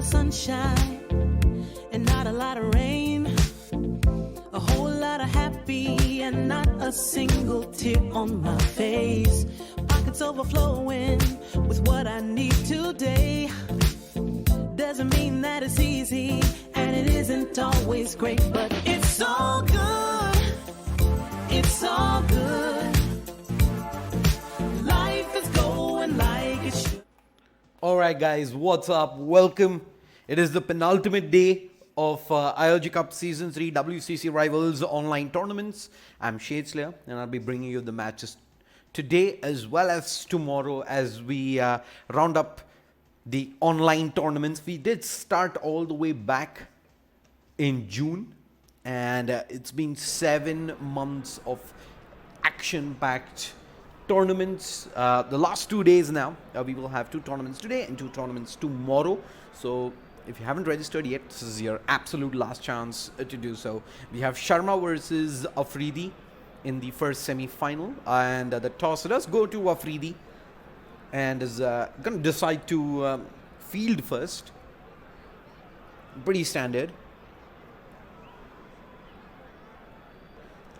of sunshine and not a lot of rain. A whole lot of happy and not a single tear on my face. Pockets overflowing with what I need today. Doesn't mean that it's easy and it isn't always great, but it's all good. It's all good. Life is going like it should. Alright guys, what's up? Welcome. It is the penultimate day of ILG Cup Season 3 WCC Rivals online tournaments. I'm Shade Slayer and I'll be bringing you the matches today as well as tomorrow as we round up the online tournaments. We did start all the way back in June and it's been 7 months of action-packed tournaments. The last 2 days now, we will have 2 tournaments today and 2 tournaments tomorrow. So if you haven't registered yet, this is your absolute last chance to do so. We have Sharma versus Afridi in the first semi-final, and the toss does go to Afridi and is going to decide to field first. Pretty standard,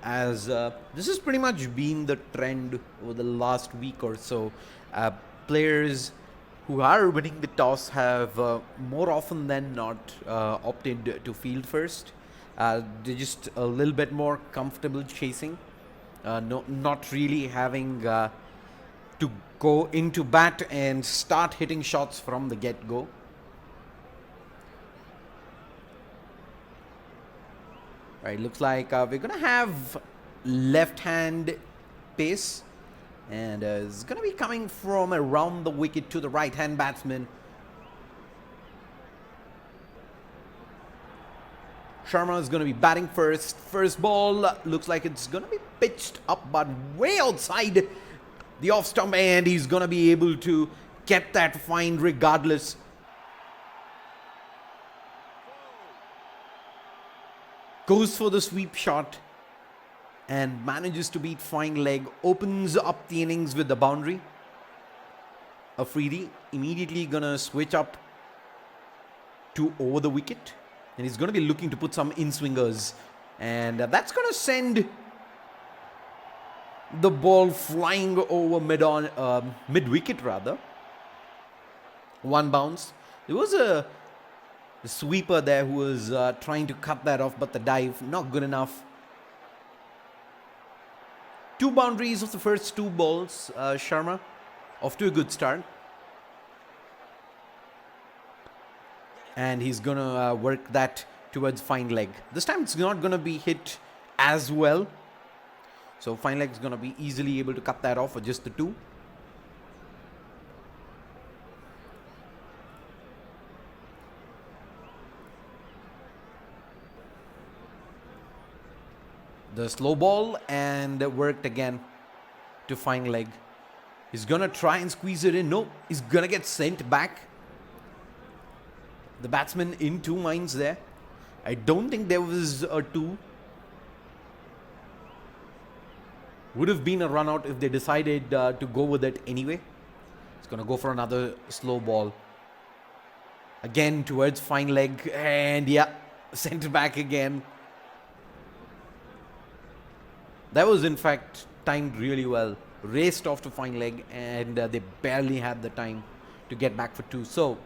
as this has pretty much been the trend over the last week or so. Players who are winning the toss have more often than not opted to field first. They're just a little bit more comfortable chasing, not really having to go into bat and start hitting shots from the get-go. Right, looks like we're gonna have left-hand pace, and it's gonna be coming from around the wicket to the right-hand batsman. Sharma is gonna be batting first. First ball looks like it's gonna be pitched up, but way outside the off stump, and he's gonna be able to get that fine regardless. Goes for the sweep shot and manages to beat fine leg, opens up the innings with the boundary. Afridi immediately gonna switch up to over the wicket, and he's gonna be looking to put some in-swingers, and that's gonna send the ball flying over mid-wicket rather. One bounce. There was a sweeper there who was trying to cut that off, but the dive not good enough. 2 boundaries of the first 2 balls. Sharma off to a good start, and he's gonna work that towards fine leg. This time it's not gonna be hit as well, so fine leg is gonna be easily able to cut that off with just the 2. The slow ball and worked again to fine leg. He's gonna try and squeeze it in. No, he's gonna get sent back. The batsman in 2 minds there. I don't think there was a 2. Would have been a run out if they decided to go with it anyway. He's gonna go for another slow ball. Again towards fine leg, and yeah, sent back again. That was in fact timed really well. Raced off to fine leg, and they barely had the time to get back for 2. So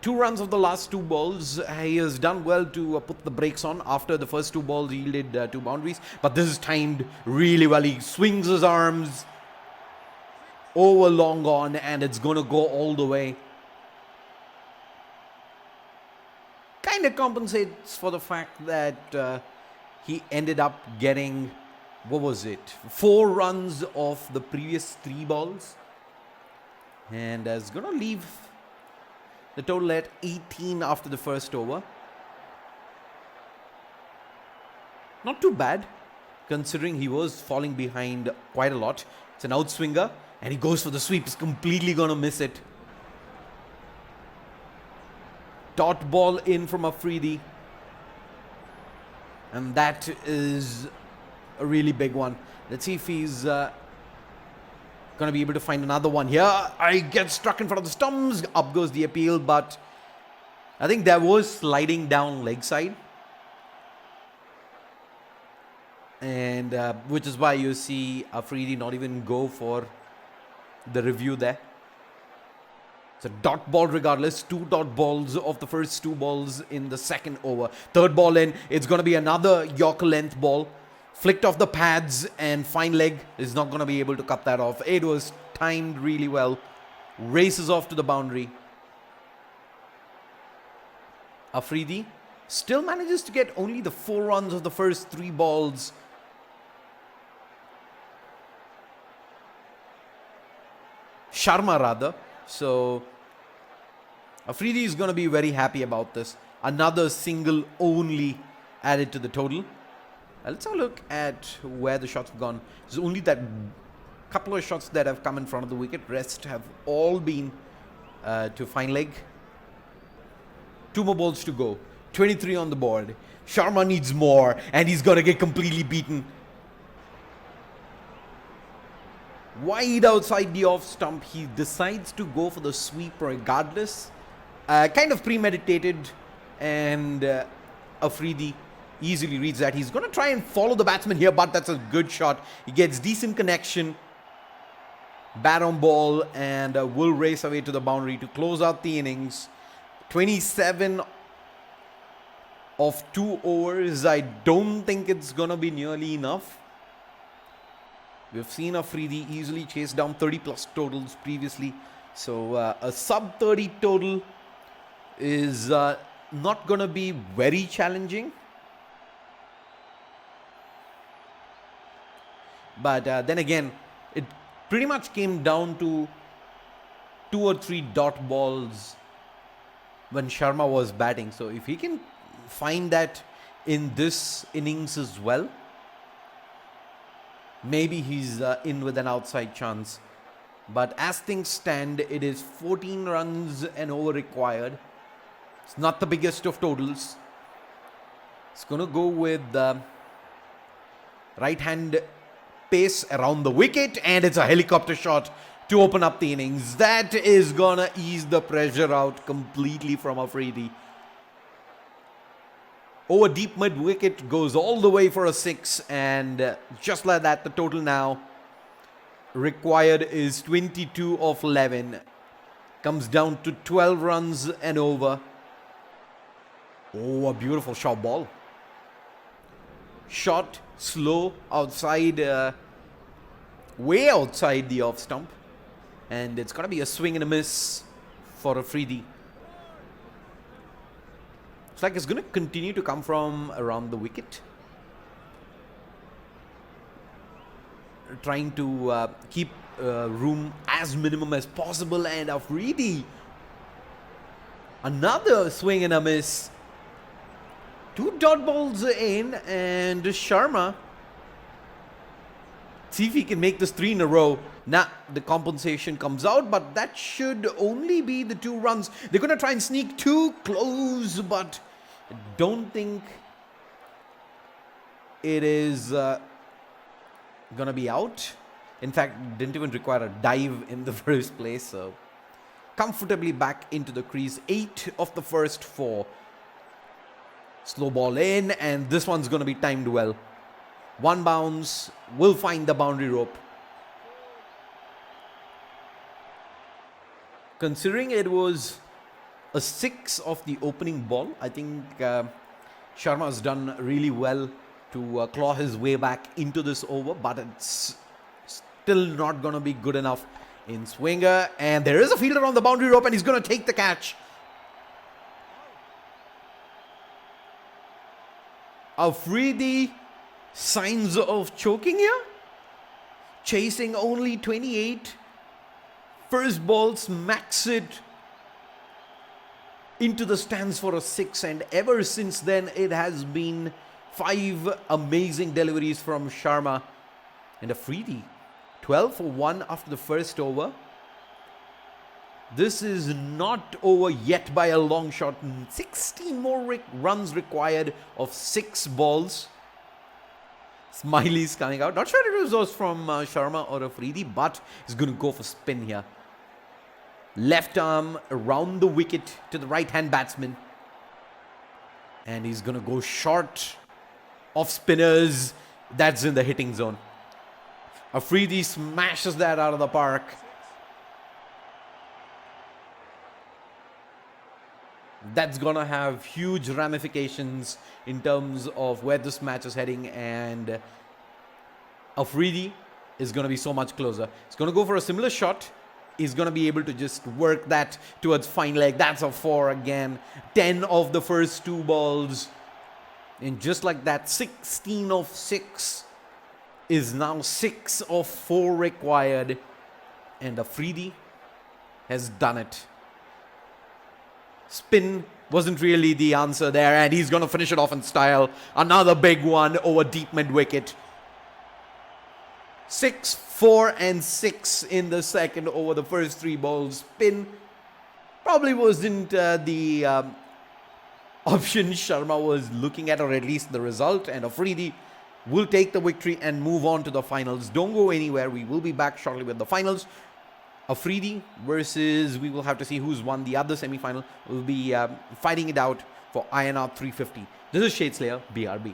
2 runs of the last 2 balls. He has done well to put the brakes on after the first 2 balls yielded 2 boundaries. But this is timed really well. He swings his arms over long on, and it's going to go all the way. Kind of compensates for the fact that he ended up getting, what was it, 4 runs off the previous 3 balls, and is going to leave the total at 18 after the first over. Not too bad considering he was falling behind quite a lot. It's an outswinger, and he goes for the sweep. He's completely going to miss it. Dot ball in from Afridi, and that is a really big one. Let's see if he's going to be able to find another one here. I get struck in front of the stumps. Up goes the appeal, but I think that was sliding down leg side. And which is why you see Afridi not even go for the review there. It's a dot ball regardless. 2 dot balls of the first 2 balls in the second over. Third ball in. It's going to be another Yorker length ball. Flicked off the pads and fine leg is not going to be able to cut that off. It was timed really well. Races off to the boundary. Afridi still manages to get only the 4 runs of the first 3 balls. Sharma rather. So Afridi is going to be very happy about this. Another single only added to the total. Let's have a look at where the shots have gone. There's only that couple of shots that have come in front of the wicket. Rest have all been to fine leg. 2 more balls to go. 23 on the board. Sharma needs more and he's going to get completely beaten. Wide outside the off stump. He decides to go for the sweep regardless. Kind of premeditated, and Afridi easily reads that. He's going to try and follow the batsman here, but that's a good shot. He gets decent connection. Bat on ball and will race away to the boundary to close out the innings. 27 of 2 overs. I don't think it's going to be nearly enough. We've seen Afridi easily chase down 30 plus totals previously. So a sub 30 total is not going to be very challenging. But then again, it pretty much came down to 2 or 3 dot balls when Sharma was batting. So if he can find that in this innings as well, maybe he's in with an outside chance. But as things stand, it is 14 runs and over required. It's not the biggest of totals. It's going to go with right hand pace around the wicket, and it's a helicopter shot to open up the innings. That is going to ease the pressure out completely from Afridi. Over deep mid wicket, goes all the way for a 6, and just like that, the total now required is 22 of 11. Comes down to 12 runs and over. Oh, a beautiful short ball. Shot slow outside, way outside the off stump, and it's going to be a swing and a miss for Afridi. It's like it's going to continue to come from around the wicket. Trying to keep room as minimum as possible, and Afridi. Another swing and a miss. 2 dot balls in, and Sharma. See if he can make this 3 in a row. Nah, the compensation comes out, but that should only be the 2 runs. They're going to try and sneak too close, but I don't think it is going to be out. In fact, didn't even require a dive in the first place. So comfortably back into the crease. 8 of the first 4. Slow ball in, and this one's going to be timed well. 1 bounce will find the boundary rope. Considering it was a 6 of the opening ball, I think Sharma has done really well to claw his way back into this over, but it's still not going to be good enough in swinger. And there is a fielder on the boundary rope, and he's going to take the catch. Afridi, signs of choking here. Chasing only 28. First ball smacks it into the stands for a 6, and ever since then it has been 5 amazing deliveries from Sharma. And Afridi, 12 for 1 after the first over. This is not over yet by a long shot. 16 more runs required of 6 balls. Smiley's coming out. Not sure it was from Sharma or Afridi, but he's going to go for spin here. Left arm around the wicket to the right-hand batsman. And he's going to go short of spinners. That's in the hitting zone. Afridi smashes that out of the park. That's going to have huge ramifications in terms of where this match is heading. And Afridi is going to be so much closer. He's going to go for a similar shot. He's going to be able to just work that towards fine leg. That's a 4 again. 10 of the first 2 balls. And just like that, 16 of 6 is now 6 of 4 required. And Afridi has done it. Spin wasn't really the answer there. And he's going to finish it off in style. Another big one over deep mid-wicket. 6, 4 and 6 in the second over the first 3 balls. Spin probably wasn't the option Sharma was looking at, or at least the result. And Afridi will take the victory and move on to the finals. Don't go anywhere. We will be back shortly with the finals. Afridi versus, we will have to see who's won the other semi-final. We'll be fighting it out for INR 350. This is Shade Slayer, BRB.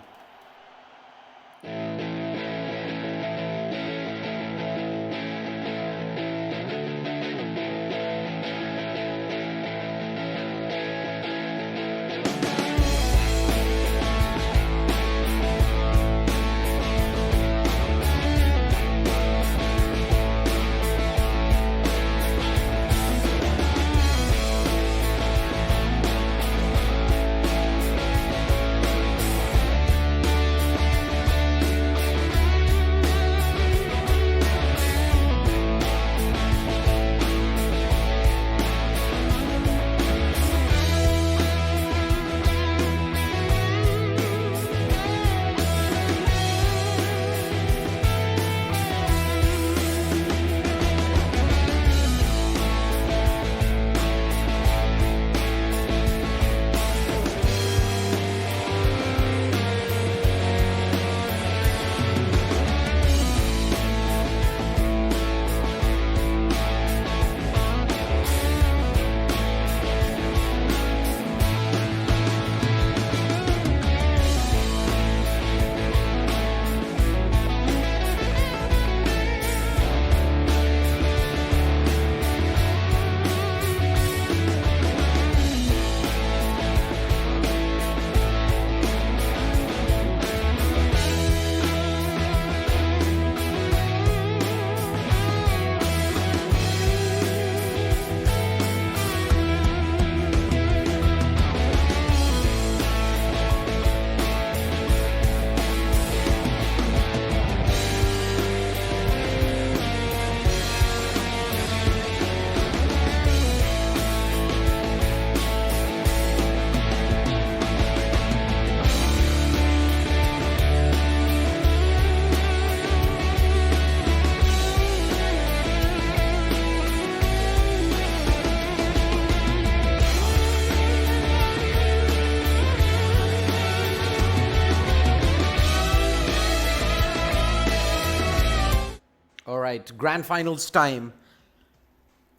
Right, grand finals time.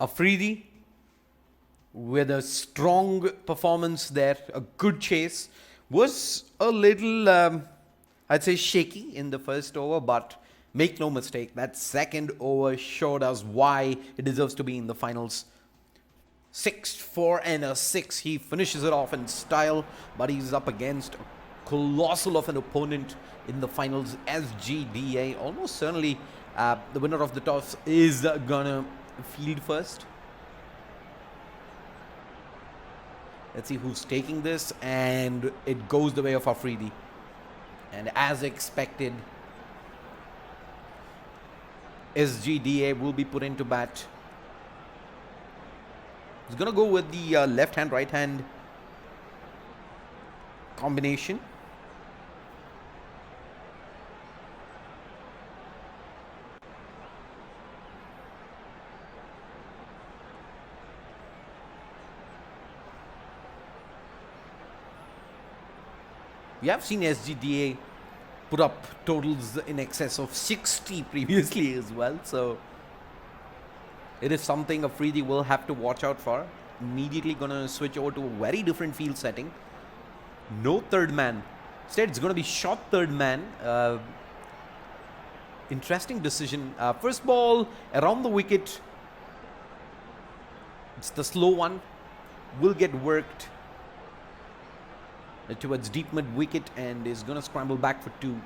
Afridi with a strong performance there, a good chase. Was a little, I'd say, shaky in the first over, but make no mistake, that second over showed us why it deserves to be in the finals. 6, 4 and a 6. He finishes it off in style, but he's up against a colossal of an opponent in the finals. SGDA, almost certainly the winner of the toss is gonna field first. Let's see who's taking this, and it goes the way of Afridi. And as expected, SGDA will be put into bat. He's gonna go with the left hand, right hand combination. We have seen SGDA put up totals in excess of 60 previously as well. So It is something Afridi will have to watch out for. Immediately gonna switch over to a very different field setting. No third man. Instead, it's gonna be short third man. Interesting decision. First ball around the wicket. It's the slow one. Will get worked towards deep mid wicket and is gonna scramble back for 2.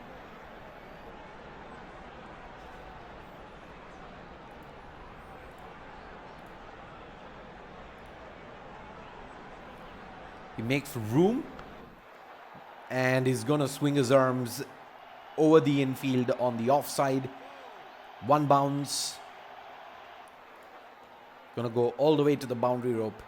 He makes room and he's gonna swing his arms over the infield on the offside. 1 bounce. Gonna go all the way to the boundary rope.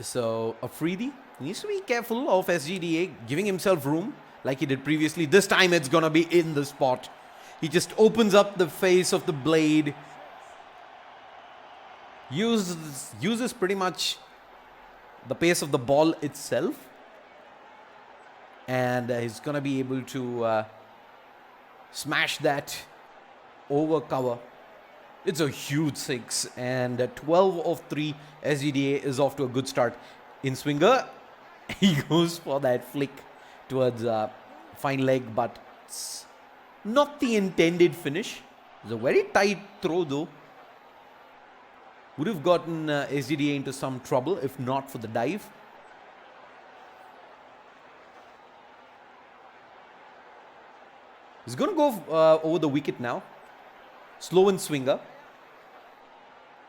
So Afridi needs to be careful of SGDA giving himself room like he did previously. This time it's gonna be in the spot. He just opens up the face of the blade. Uses pretty much the pace of the ball itself. And he's going to be able to smash that over cover. It's a huge 6. And 12 of 3, SGDA is off to a good start. In swinger, he goes for that flick towards fine leg, but it's not the intended finish. It's a very tight throw though. Would have gotten SGDA into some trouble if not for the dive. He's going to go over the wicket now. Slow and swinger.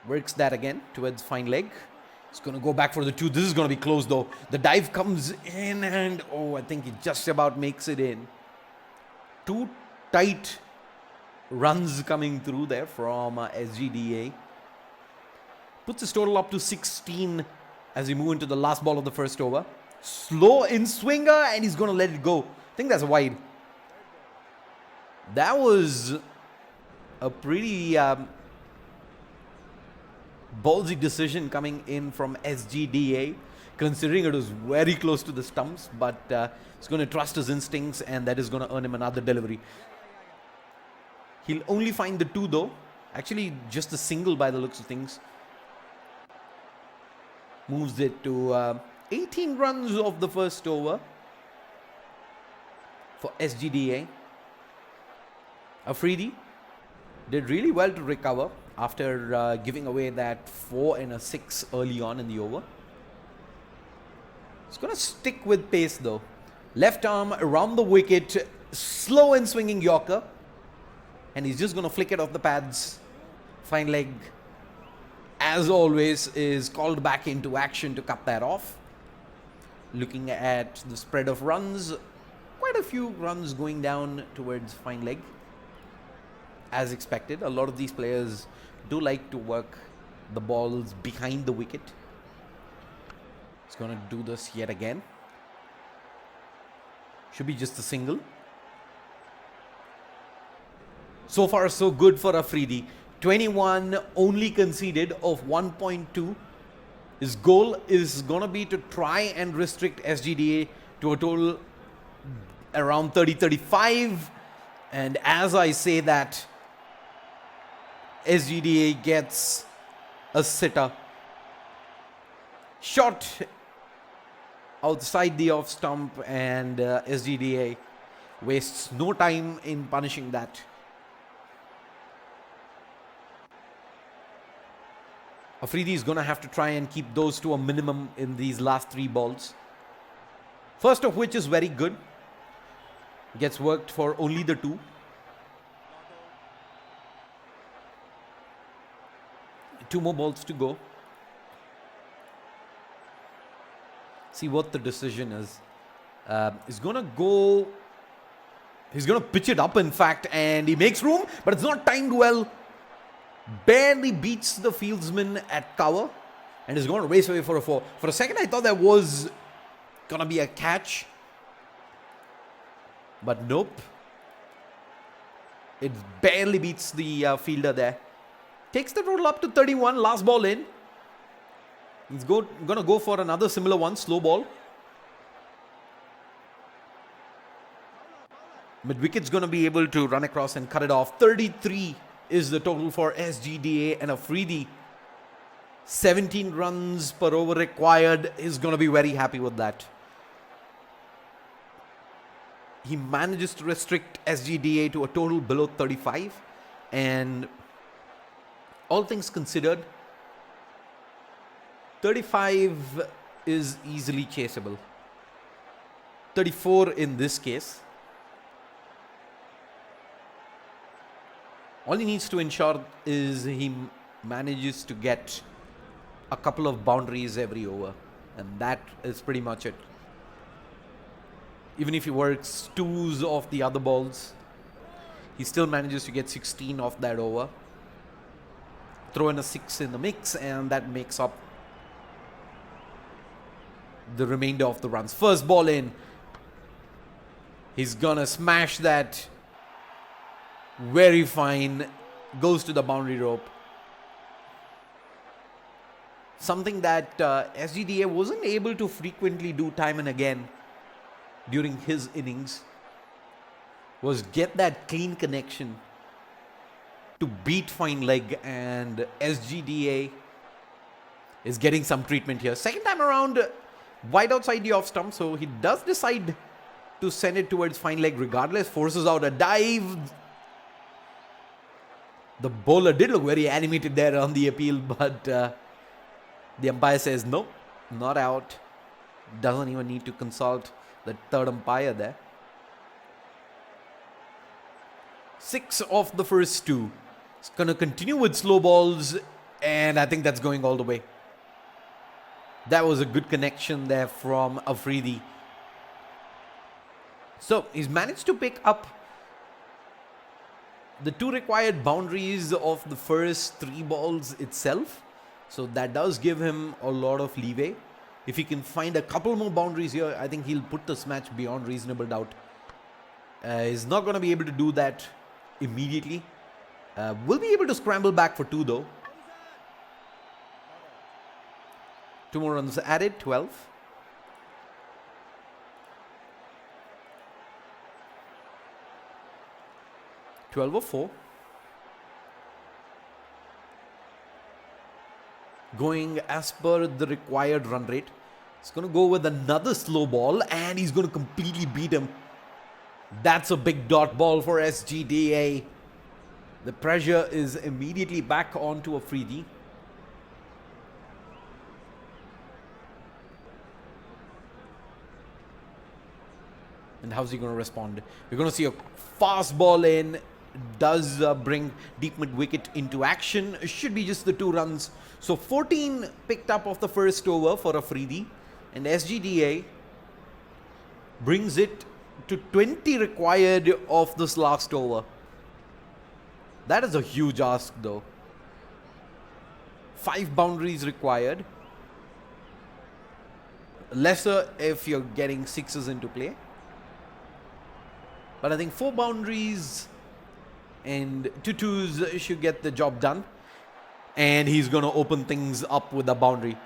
Works that again towards fine leg. He's going to go back for the 2. This is going to be close though. The dive comes in and I think he just about makes it in. 2 tight runs coming through there from SGDA. Puts his total up to 16 as we move into the last ball of the first over. Slow in swinger and he's going to let it go. I think that's a wide. That was a pretty ballsy decision coming in from SGDA, considering it was very close to the stumps, but he's going to trust his instincts and that is going to earn him another delivery. He'll only find the 2 though. Actually, just a single by the looks of things. Moves it to 18 runs of the first over for SGDA. Afridi did really well to recover after giving away that 4 and a 6 early on in the over. He's going to stick with pace though. Left arm around the wicket, slow and swinging Yorker. And he's just going to flick it off the pads. Fine leg, as always, is called back into action to cut that off. Looking at the spread of runs, quite a few runs going down towards fine leg. As expected, a lot of these players do like to work the balls behind the wicket. He's going to do this yet again. Should be just a single. So far, so good for Afridi. 21 only conceded of 1.2. His goal is going to be to try and restrict SGDA to a total around 30-35. And as I say that, SGDA gets a sitter. Shot outside the off stump and SGDA wastes no time in punishing that. Afridi is going to have to try and keep those to a minimum in these last 3 balls. First of which is very good. Gets worked for only the 2. Two more balls to go. See what the decision is. He's going to go... He's going to pitch it up, in fact, and he makes room, but it's not timed well. Barely beats the fieldsman at cover and is going to race away for a 4. For a second, I thought that was going to be a catch. But nope. It barely beats the fielder there. Takes the total up to 31. Last ball in. He's going to go for another similar one. Slow ball. Mid-wicket's going to be able to run across and cut it off. 33 is the total for SGDA, and Afridi, 17 runs per over required, is going to be very happy with that. He manages to restrict SGDA to a total below 35, and all things considered, 35 is easily chaseable. 34 in this case. All he needs to ensure is he manages to get a couple of boundaries every over, and that is pretty much it. Even if he works twos off the other balls, he still manages to get 16 off that over. Throw in a 6 in the mix, and that makes up the remainder of the runs. First ball in. He's gonna smash that. Very fine. Goes to the boundary rope. Something that SGDA wasn't able to frequently do time and again during his innings was get that clean connection to beat fine leg, and SGDA is getting some treatment here. Second time around, wide outside the off stump, so he does decide to send it towards fine leg regardless. Forces out a dive. The bowler did look very animated there on the appeal, but the umpire says no, not out. Doesn't even need to consult the third umpire there. 6 of the first 2. It's going to continue with slow balls, and I think that's going all the way. That was a good connection there from Afridi. So he's managed to pick up the 2 required boundaries of the first 3 balls itself. So that does give him a lot of leeway. If he can find a couple more boundaries here, I think he'll put this match beyond reasonable doubt. He's not going to be able to do that immediately. Will be able to scramble back for 2 though. 2 more runs added, 12. Or 4. Going as per the required run rate. He's going to go with another slow ball, and he's going to completely beat him. That's a big dot ball for SGDA. The pressure is immediately back onto Afridi. And how's he going to respond? We're going to see a fast ball in. Does bring deep mid wicket into action. Should be just the 2 runs. So 14 picked up of the first over for Afridi, and SGDA brings it to 20 required of this last over. That is a huge ask though. 5 boundaries required. Lesser if you're getting 6s into play. But I think 4 boundaries and 2 2s should get the job done. And he's going to open things up with a boundary.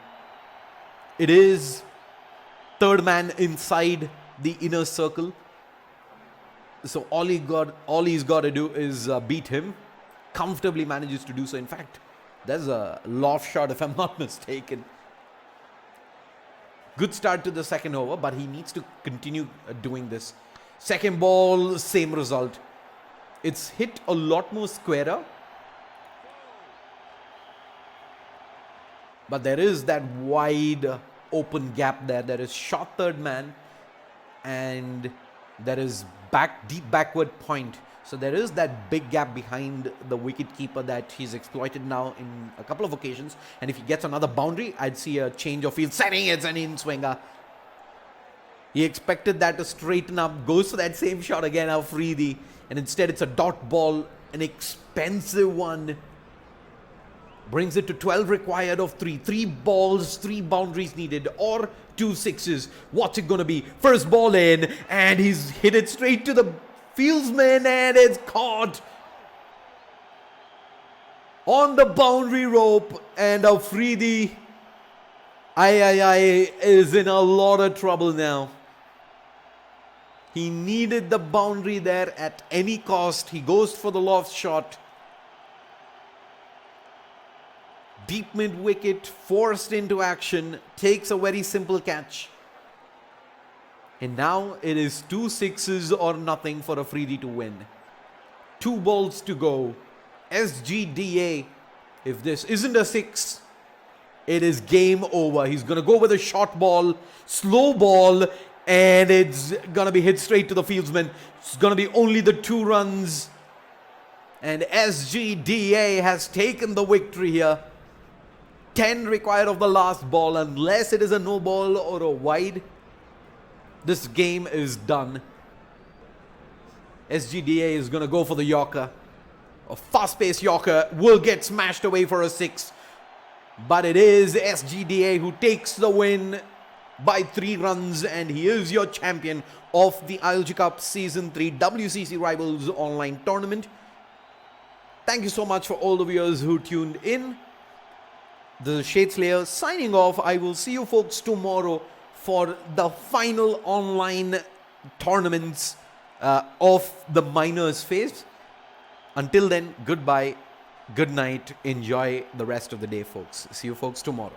It is third man inside the inner circle. So all he's got to do is beat him. Comfortably manages to do so. In fact, there's a loft shot if I'm not mistaken. Good start to the second over, but he needs to continue doing this. Second ball, same result. It's hit a lot more squarer. But there is that wide open gap there. There is short third man, and there is deep backward point. So there is that big gap behind the wicketkeeper that he's exploited now in a couple of occasions. And if he gets another boundary, I'd see a change of field. Setting it's an in-swinger. He expected that to straighten up. Goes for that same shot again, Afridi. And instead it's a dot ball, an expensive one. Brings it to 12 required of 3. 3 balls, 3 boundaries needed, or 2 6s. What's it going to be? First ball in, and he's hit it straight to the fieldsman, and it's caught on the boundary rope. And Afridi, is in a lot of trouble now. He needed the boundary there at any cost. He goes for the loft shot. Deep mid wicket, forced into action, takes a very simple catch. And now it is 2 sixes or nothing for Afridi to win. 2 balls to go. SGDA, if this isn't a 6, it is game over. He's going to go with a short ball, slow ball, and it's going to be hit straight to the fieldsman. It's going to be only the 2 runs. And SGDA has taken the victory here. 10 required of the last ball. Unless it is a no ball or a wide, this game is done. SGDA is going to go for the Yorker. A fast-paced Yorker will get smashed away for a 6. But it is SGDA who takes the win by 3 runs, and he is your champion of the ILG Cup Season 3 WCC Rivals online tournament. Thank you so much for all the viewers who tuned in. The Shade Slayer signing off. I will see you folks tomorrow for the final online tournaments of the minors phase. Until then, goodbye, good night, enjoy the rest of the day, folks. See you folks tomorrow.